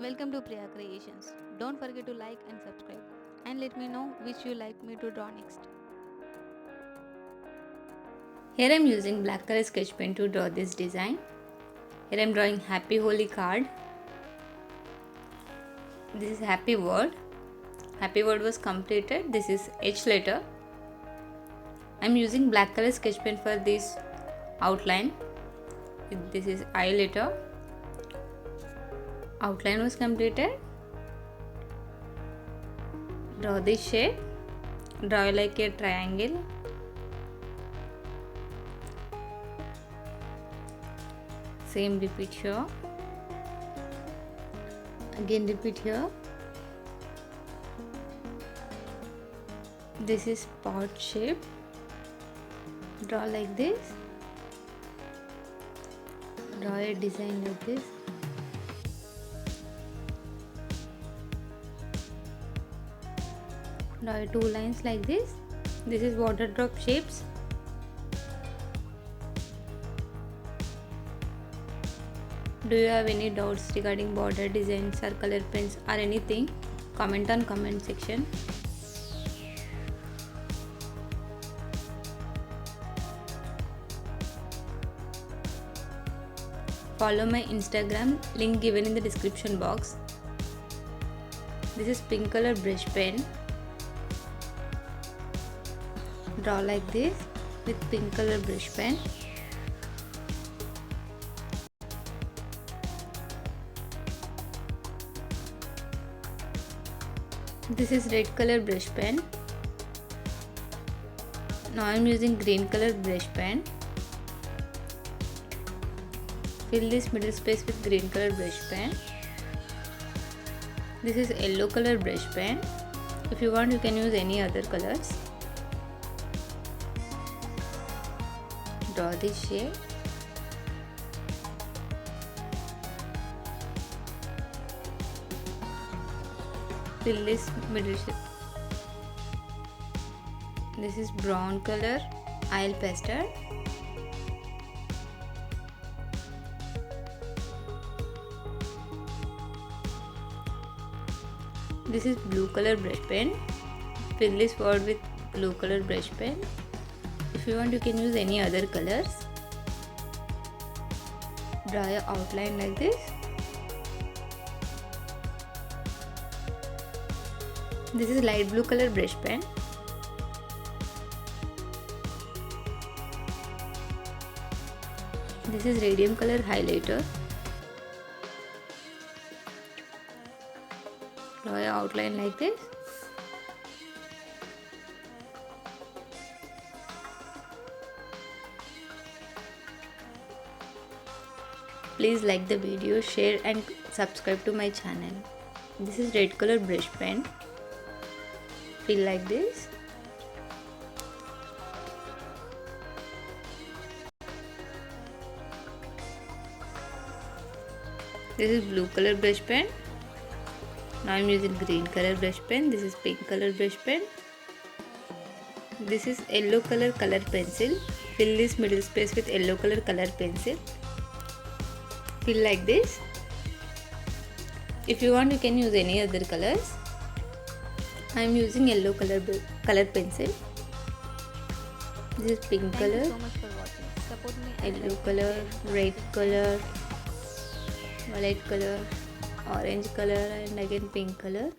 Welcome to Priya Creations. Don't forget to like and subscribe and let me know which you like me to draw next. Here I am using black color sketch pen to draw this design. Here I am drawing happy Holi card. This is happy word. Happy word was completed. This is H letter. I am using black color sketch pen for this outline. This is I letter. Outline was completed. Draw this shape. Draw like a triangle. Same repeat here. Again repeat here. This is pot shape. Draw like this. Draw a design like this. Draw two lines like this. This is water drop shapes. Do you have any doubts regarding border designs or color pens or anything? Comment on comment section. Follow my Instagram, link given in the description box. This is pink color brush pen. Draw like this with pink color brush pen. This is red color brush pen. Now I am using green color brush pen. Fill this middle space with green color brush pen. This is yellow color brush pen. If you want, you can use any other colors. Draw this shape. Fill this middle shape. This is brown color oil pastel. This is blue color brush pen. Fill this word with blue color brush pen. If you want, you can use any other colors. Draw your outline like this. This is light blue color brush pen. This is radium color highlighter. Draw your outline like this. Please like the video, share and subscribe to my channel. This is red color brush pen. Fill like this. This is blue color brush pen. Now I am using green color brush pen. This is pink color brush pen. This is yellow color pencil. Fill this middle space with yellow color pencil. Fill like this. If you want, you can use any other colors. I am using yellow color pencil. This is pink color, Thank you so much for watching. Support me and yellow like, color, share, red subscribe. color, violet color, orange color and again pink color.